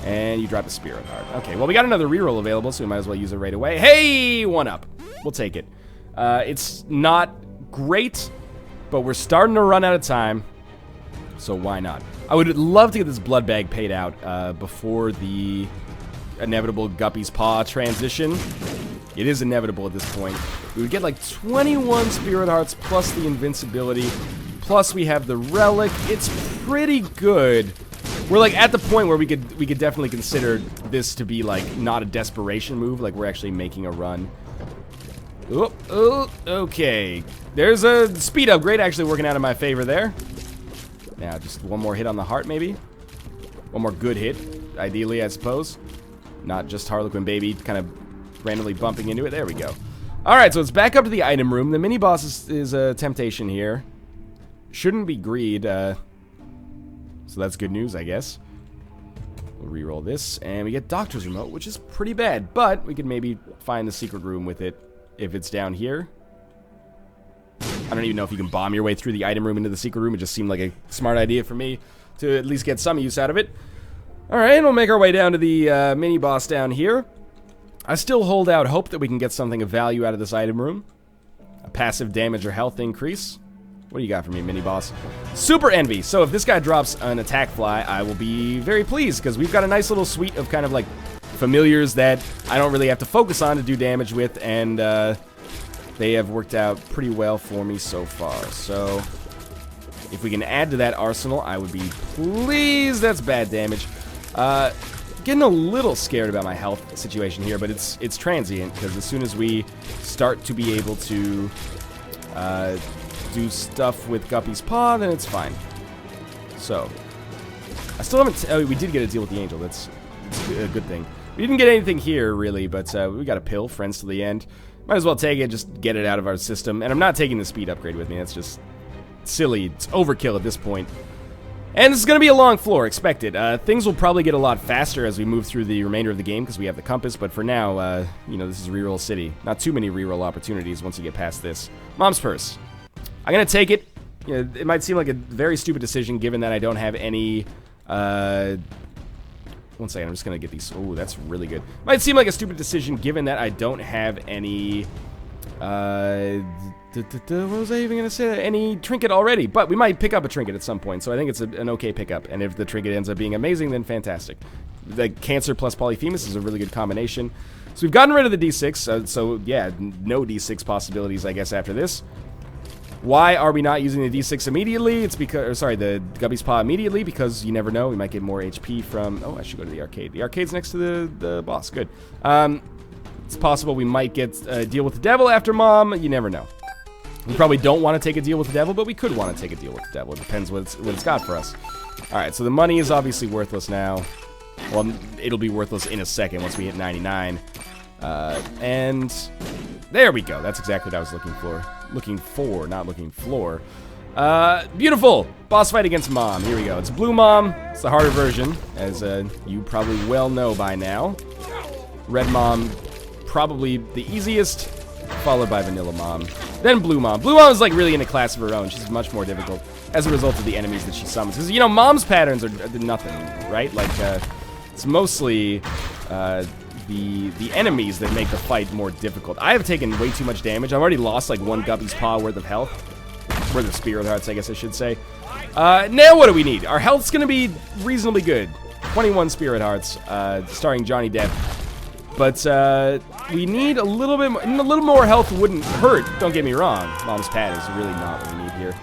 And you dropped a Spirit Heart. Okay, well, we got another reroll available, so we might as well use it right away. Hey! 1 up. We'll take it. It's not great, but we're starting to run out of time, so why not? I would love to get this blood bag paid out before the inevitable Guppy's Paw transition. It is inevitable at this point. We would get like 21 Spirit Hearts plus the invincibility. Plus we have the relic. It's pretty good. We're like at the point where we could definitely consider this to be like not a desperation move, like we're actually making a run. Oh, okay. There's a speed upgrade actually working out in my favor there. Now just one more hit on the heart maybe. One more good hit, ideally I suppose. Not just Harlequin baby kind of randomly bumping into it. There we go. Alright, so it's back up to the item room. The mini boss is a temptation here. Shouldn't be greed, so that's good news, I guess. We'll reroll this, and we get Doctor's Remote, which is pretty bad, but we could maybe find the secret room with it if it's down here. I don't even know if you can bomb your way through the item room into the secret room. It just seemed like a smart idea for me to at least get some use out of it. Alright, we'll make our way down to the mini-boss down here. I still hold out hope that we can get something of value out of this item room. A passive damage or health increase. What do you got for me, mini-boss? Super Envy. So if this guy drops an attack fly, I will be very pleased, because we've got a nice little suite of kind of like familiars that I don't really have to focus on to do damage with, and they have worked out pretty well for me so far. So if we can add to that arsenal, I would be pleased. That's bad damage. Getting a little scared about my health situation here, but it's transient, because as soon as we start to be able to do stuff with Guppy's Paw, then it's fine. So, I still haven't... oh, we did get a deal with the Angel. That's a good thing. We didn't get anything here, really, but we got a pill, Friends to the End. Might as well take it, just get it out of our system. And I'm not taking the speed upgrade with me. That's just silly. It's overkill at this point. And this is going to be a long floor, expected. Things will probably get a lot faster as we move through the remainder of the game, because we have the compass, but for now, you know, this is Reroll City. Not too many reroll opportunities once you get past this. Mom's Purse. I'm going to take it. You know, it might seem like a very stupid decision, given that I don't have any... one second, I'm just going to get these... oh, that's really good. Might seem like a stupid decision, given that I don't have any... what was I even going to say? Any trinket already, but we might pick up a trinket at some point, so I think it's an okay pickup, and if the trinket ends up being amazing, then fantastic. The Cancer plus Polyphemus is a really good combination. So we've gotten rid of the D6, so yeah, no D6 possibilities, I guess, after this. Why are we not using the D6 immediately? It's because, or sorry, the Guppy's Paw immediately, because you never know, we might get more HP from... oh, I should go to the arcade. The arcade's next to the boss, good. It's possible we might get a deal with the devil after Mom, you never know. We probably don't want to take a deal with the devil, but we could want to take a deal with the devil. It depends what it's got for us. Alright, so the money is obviously worthless now. Well, it'll be worthless in a second once we hit 99. And there we go. That's exactly what I was looking for. Looking for, not looking floor. Beautiful! Boss fight against Mom. Here we go. It's Blue Mom. It's the harder version, as you probably well know by now. Red Mom, probably the easiest, followed by Vanilla Mom. Then Blue Mom. Blue Mom is like really in a class of her own. She's much more difficult as a result of the enemies that she summons. Because, you know, Mom's patterns are nothing, right? Like, it's mostly the enemies that make the fight more difficult. I have taken way too much damage. I've already lost like one Guppy's Paw worth of health. Worth of Spirit Hearts, I guess I should say. Now what do we need? Our health's going to be reasonably good. 21 Spirit Hearts, starring Johnny Depp. But we need a little bit more, a little more health wouldn't hurt, don't get me wrong. Mom's Pad is really not what we need here.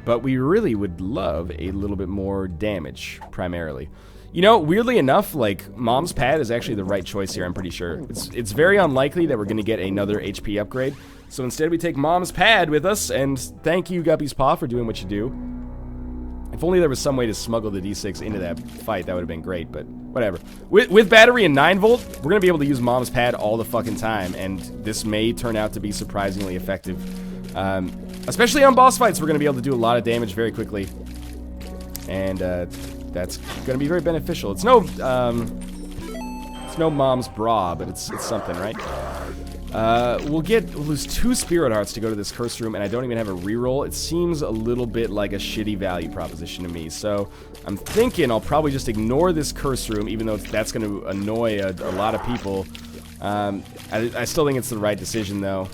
But we really would love a little bit more damage, primarily. You know, weirdly enough, like, Mom's Pad is actually the right choice here, I'm pretty sure. It's very unlikely that we're going to get another HP upgrade. So instead we take Mom's Pad with us, and thank you, Guppy's Paw, for doing what you do. If only there was some way to smuggle the D6 into that fight, that would have been great, but whatever. With battery and 9-volt, we're going to be able to use Mom's Pad all the fucking time, and this may turn out to be surprisingly effective. Especially on boss fights, we're going to be able to do a lot of damage very quickly. And that's going to be very beneficial. It's no Mom's Bra, but it's something, right? We'll lose 2 Spirit Hearts to go to this curse room, and I don't even have a reroll. It seems a little bit like a shitty value proposition to me, so I'm thinking I'll probably just ignore this curse room, even though that's going to annoy a lot of people. I still think it's the right decision, though.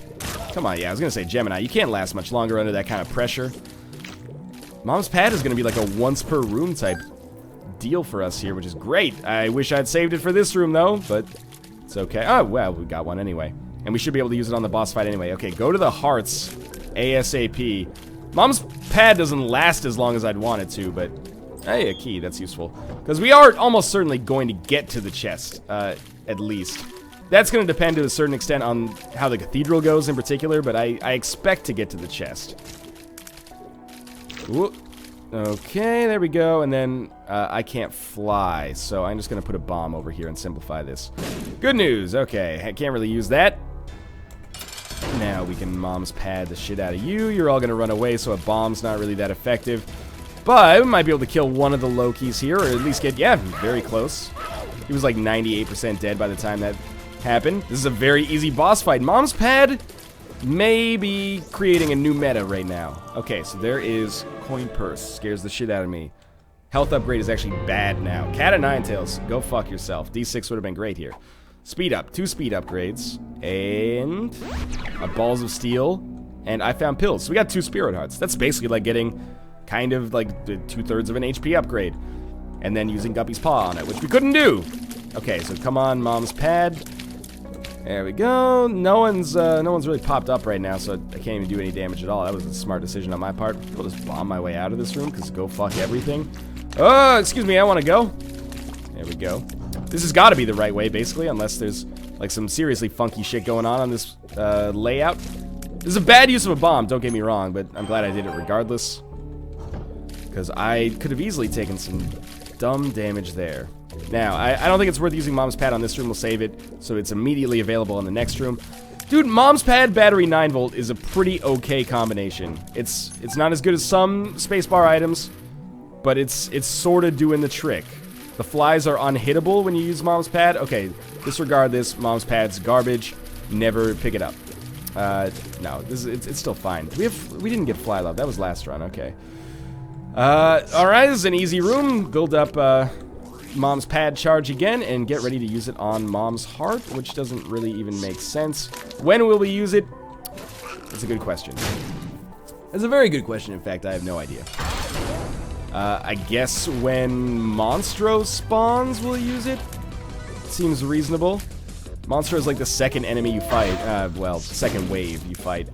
Come on, yeah, I was going to say Gemini. You can't last much longer under that kind of pressure. Mom's Pad is going to be like a once-per-room type deal for us here, which is great. I wish I'd saved it for this room, though, but it's okay. Oh, well, we got one anyway. And we should be able to use it on the boss fight anyway. Okay, go to the hearts ASAP. Mom's Pad doesn't last as long as I'd want it to, but hey, a key, that's useful. Because we are almost certainly going to get to the chest, at least. That's going to depend to a certain extent on how the cathedral goes in particular, but I expect to get to the chest. Ooh. Okay, there we go, and then I can't fly, so I'm just going to put a bomb over here and simplify this. Good news, okay, I can't really use that. Now we can Mom's Pad the shit out of you. You're all going to run away, so a bomb's not really that effective. But we might be able to kill one of the Lokis here, or at least get, yeah, very close. He was like 98% dead by the time that happened. This is a very easy boss fight. Mom's Pad may be creating a new meta right now. Okay, so there is Coin Purse. Scares the shit out of me. Health upgrade is actually bad now. Cat of Nine Tails, go fuck yourself. D6 would have been great here. Speed up, 2 speed upgrades, and a Balls of Steel, and I found pills. So we got 2 Spirit Hearts. That's basically like getting kind of like the 2/3 of an HP upgrade, and then using Guppy's Paw on it, which we couldn't do. Okay, so come on, Mom's Pad. There we go. No one's really popped up right now, so I can't even do any damage at all. That was a smart decision on my part. I'll just bomb my way out of this room, because go fuck everything. Oh, excuse me, I want to go. There we go. This has got to be the right way, basically, unless there's, like, some seriously funky shit going on this layout. This is a bad use of a bomb, don't get me wrong, but I'm glad I did it regardless. Because I could have easily taken some dumb damage there. Now, I don't think it's worth using Mom's Pad on this room. We'll save it, so it's immediately available in the next room. Dude, Mom's Pad, battery 9V is a pretty okay combination. It's not as good as some spacebar items, but it's sort of doing the trick. The flies are unhittable when you use Mom's Pad. Okay, disregard this. Mom's Pad's garbage. Never pick it up. No, it's still fine. We didn't get fly love. That was last run. Okay. Alright, this is an easy room. Build up Mom's Pad charge again and get ready to use it on Mom's heart, which doesn't really even make sense. When will we use it? That's a good question. That's a very good question. In fact, I have no idea. I guess when Monstro spawns, we'll use it. Seems reasonable. Monstro is like the second enemy you fight. Well, second wave you fight,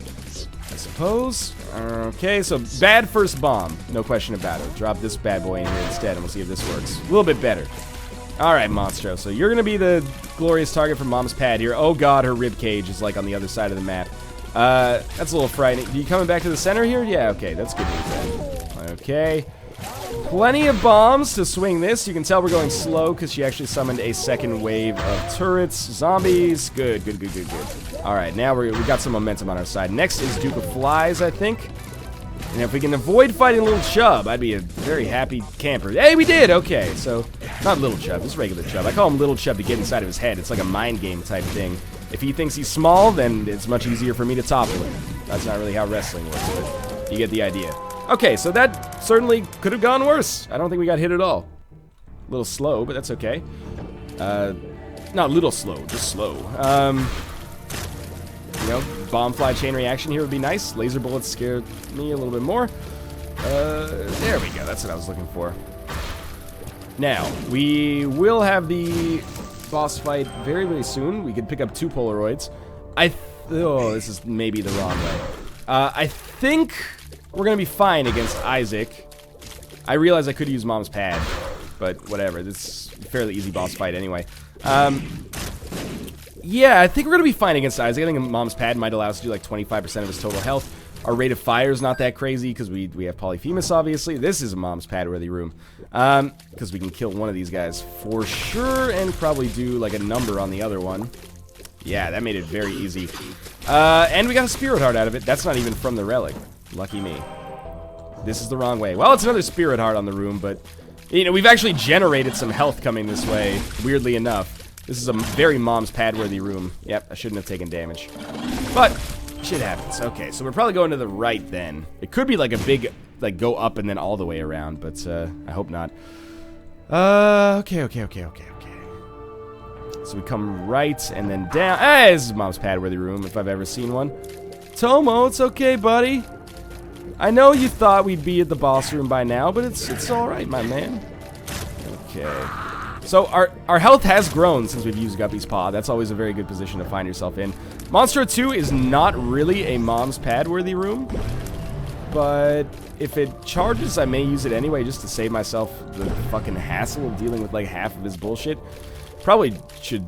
I suppose. Okay, so bad first bomb. No question about it. Drop this bad boy in here instead, and we'll see if this works. A little bit better. Alright, Monstro. So you're going to be the glorious target for Mom's Pad here. Oh god, her rib cage is like on the other side of the map. That's a little frightening. Are you coming back to the center here? Yeah, okay, that's good news then. Okay. Plenty of bombs to swing this. You can tell we're going slow because she actually summoned a second wave of turrets. Zombies. Good, good, good, good, good. Alright, now we got some momentum on our side. Next is Duke of Flies, I think. And if we can avoid fighting Little Chub, I'd be a very happy camper. Hey, we did! Okay, so, not Little Chub, just regular Chub. I call him Little Chub to get inside of his head. It's like a mind game type thing. If he thinks he's small, then it's much easier for me to topple him. That's not really how wrestling works, but you get the idea. Okay, so that certainly could have gone worse. I don't think we got hit at all. A little slow, but that's okay. Not a little slow, just slow. You know, bomb fly chain reaction here would be nice. Laser bullets scared me a little bit more. There we go, that's what I was looking for. Now, we will have the boss fight very, very soon. We could pick up 2 Polaroids. Oh, this is maybe the wrong way. I think we're gonna be fine against Isaac. I realize I could use Mom's Pad, but whatever. This is a fairly easy boss fight anyway. Yeah, I think we're gonna be fine against Isaac. I think Mom's Pad might allow us to do like 25% of his total health. Our rate of fire is not that crazy because we have POLYPHEMUS, obviously. This is a Mom's Pad-worthy room. Because we can kill one of these guys for sure and probably do like a number on the other one. Yeah, that made it very easy. And we got a Spirit Heart out of it. That's not even from the relic. Lucky me. This is the wrong way. Well, it's another Spirit Heart on the room, but, you know, we've actually generated some health coming this way, weirdly enough. This is a very Mom's Pad-worthy room. Yep, I shouldn't have taken damage. But shit happens. Okay, so we're probably going to the right then. It could be like a big, like, go up and then all the way around, but I hope not. Okay. So we come right and then down. Hey, this is Mom's Pad-worthy room, if I've ever seen one. Tomo, it's okay, buddy. I know you thought we'd be at the boss room by now, but it's alright, my man. Okay. So our health has grown since we've used Guppy's Paw. That's always a very good position to find yourself in. Monstro 2 is not really a Mom's Pad-worthy room, but if it charges, I may use it anyway just to save myself the fucking hassle of dealing with like half of his bullshit. Probably should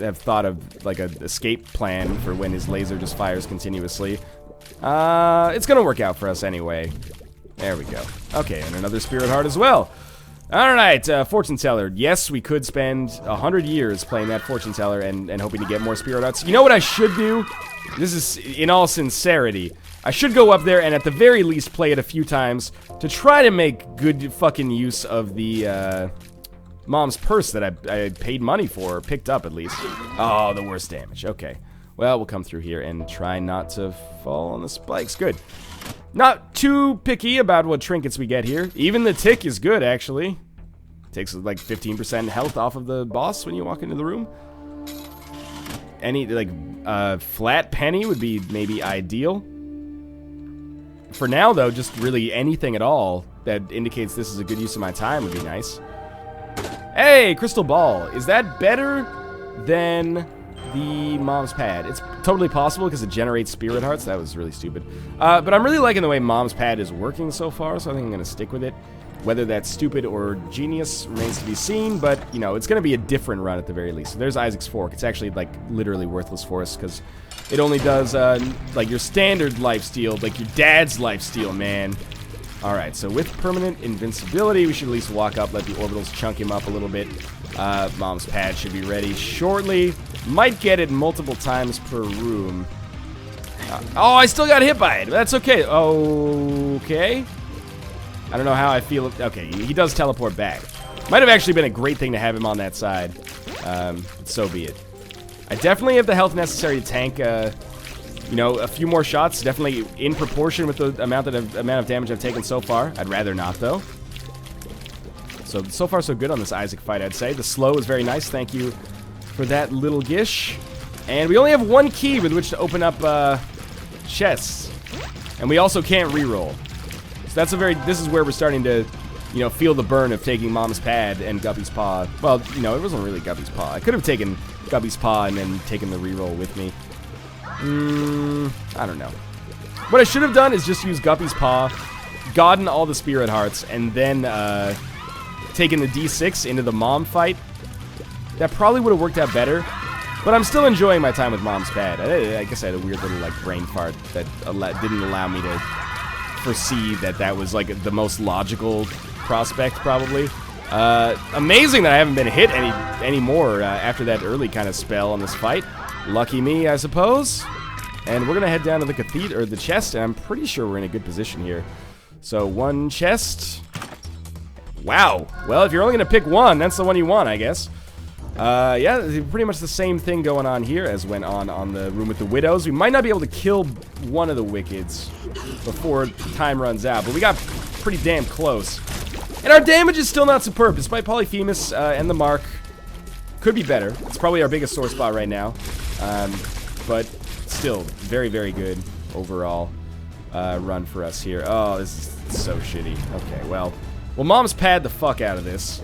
have thought of like an escape plan for when his laser just fires continuously. It's gonna work out for us anyway. There we go. Okay, and another Spirit Heart as well. Alright, Fortune Teller. Yes, we could spend 100 years playing that Fortune Teller and hoping to get more Spirit Hearts. You know what I should do? This is, in all sincerity, I should go up there and at the very least play it a few times to try to make good fucking use of the, Mom's purse that I paid money for, or picked up at least. Oh, the worst damage. Okay. Well, we'll come through here and try not to fall on the spikes. Good. Not too picky about what trinkets we get here. Even the tick is good, actually. Takes like 15% health off of the boss when you walk into the room. Any, like, flat penny would be maybe ideal. For now, though, just really anything at all that indicates this is a good use of my time would be nice. Hey, Crystal Ball. Is that better than the Mom's Pad. It's totally possible because it generates Spirit Hearts. That was really stupid. But I'm really liking the way Mom's Pad is working so far, so I think I'm going to stick with it. Whether that's stupid or genius remains to be seen, but, you know, it's going to be a different run at the very least. So there's Isaac's Fork. It's actually, like, literally worthless for us because it only does, like, your standard lifesteal, like your dad's lifesteal, man. Alright, so with permanent invincibility, we should at least walk up, let the orbitals chunk him up a little bit. Mom's Pad should be ready shortly. Might get it multiple times per room. Oh, I still got hit by it. That's okay. Okay. I don't know how I feel. Okay, he does teleport back. Might have actually been a great thing to have him on that side. So be it. I definitely have the health necessary to tank, you know, a few more shots. Definitely in proportion with the amount of damage I've taken so far. I'd rather not, though. So far so good on this Isaac fight, I'd say. The slow is very nice. Thank you for that little gish. And we only have one key with which to open up chests. And we also can't reroll. So that's this is where we're starting to, you know, feel the burn of taking Mom's Pad and Guppy's Paw. Well, you know, it wasn't really Guppy's Paw. I could have taken Guppy's Paw and then taken the reroll with me. I don't know. What I should have done is just use Guppy's Paw, gotten all the Spirit Hearts, and then taken the D6 into the Mom fight. That probably would have worked out better. But I'm still enjoying my time with Mom's Pad. I guess I had a weird little, like, brain fart that didn't allow me to foresee that was, like, the most logical prospect, probably. Amazing that I haven't been hit anymore after that early kind of spell on this fight. Lucky me, I suppose. And we're going to head down to the cathedral, or the chest, and I'm pretty sure we're in a good position here. So, one chest. Wow. Well, if you're only going to pick one, that's the one you want, I guess. Yeah, pretty much the same thing going on here as went on the room with the widows. We might not be able to kill one of the wickeds before time runs out, but we got pretty damn close. And our damage is still not superb, despite Polyphemus and the Mark. Could be better. It's probably our biggest sore spot right now. But still, very, very good overall run for us here. Oh, this is so shitty. Okay, well, Mom's Pad the fuck out of this.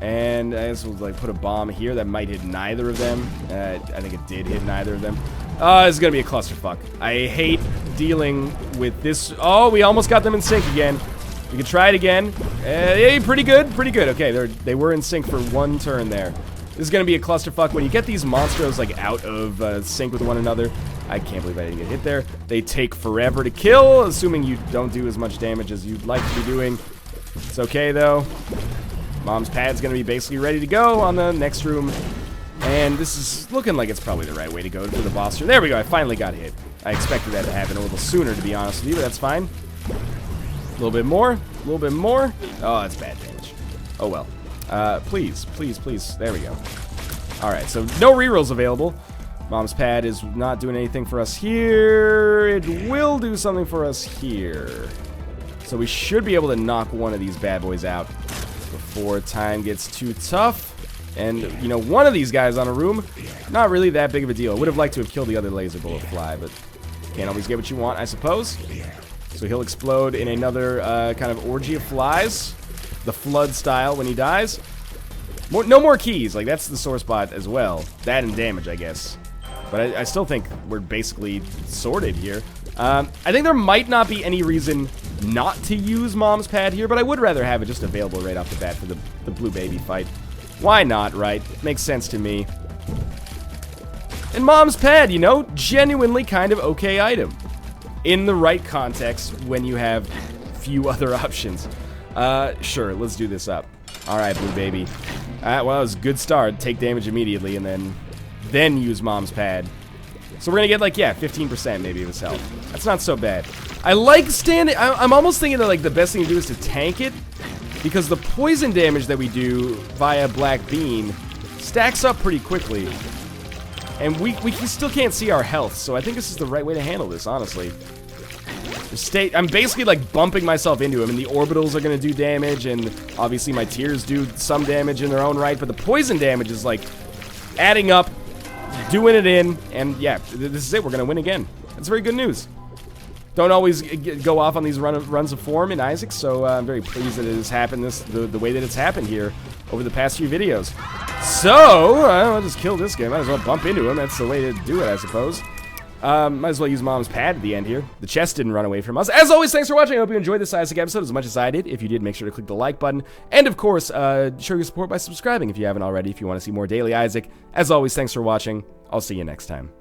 And I guess we'll, like, put a bomb here that might hit neither of them. I think it did hit neither of them. This is gonna be a clusterfuck. I hate dealing with this. Oh, we almost got them in sync again. We can try it again. Hey, pretty good, pretty good. Okay, they were in sync for one turn there. This is gonna be a clusterfuck. When you get these monsters, like, out of sync with one another, I can't believe I didn't get hit there. They take forever to kill, assuming you don't do as much damage as you'd like to be doing. It's okay, though. Mom's Pad's gonna be basically ready to go on the next room. And this is looking like it's probably the right way to go for the boss here. There we go, I finally got hit. I expected that to happen a little sooner, to be honest with you, but that's fine. A little bit more, a little bit more. Oh, that's bad damage. Oh well. Please, please, please. There we go. Alright, so no rerolls available. Mom's Pad is not doing anything for us here. It will do something for us here. So we should be able to knock one of these bad boys out before time gets too tough. And, you know, one of these guys on a room, not really that big of a deal. I would have liked to have killed the other laser bullet fly, but can't always get what you want, I suppose. So he'll explode in another kind of orgy of flies. The flood style when he dies. No more keys, like that's the sore spot as well. That and damage, I guess. But I still think we're basically sorted here. I think there might not be any reason not to use Mom's Pad here, but I would rather have it just available right off the bat for the blue baby fight. Why not, right? Makes sense to me. And Mom's Pad, you know, genuinely kind of okay item. In the right context when you have few other options. Sure, let's do this up. Alright, blue baby. Well, that was a good start. Take damage immediately and then use Mom's Pad. So we're gonna get, like, yeah, 15% maybe of his health. That's not so bad. I like standing. I'm almost thinking that, like, the best thing to do is to tank it, because the poison damage that we do via Black Bean stacks up pretty quickly. And we still can't see our health, so I think this is the right way to handle this, honestly. I'm basically, like, bumping myself into him, and the orbitals are gonna do damage, and obviously my tears do some damage in their own right, but the poison damage is, like, adding up, doing it in, and yeah, this is it. We're gonna win again. That's very good news. Don't always go off on these runs of form in Isaac, so I'm very pleased that it has happened the way that it's happened here. over the past few videos. So, I'll just kill this guy. Might as well bump into him. That's the way to do it, I suppose. Might as well use Mom's pad at the end here. The chest didn't run away from us. As always, thanks for watching. I hope you enjoyed this Isaac episode as much as I did. If you did, make sure to click the like button. And, of course, show your support by subscribing if you haven't already, if you want to see more Daily Isaac. As always, thanks for watching. I'll see you next time.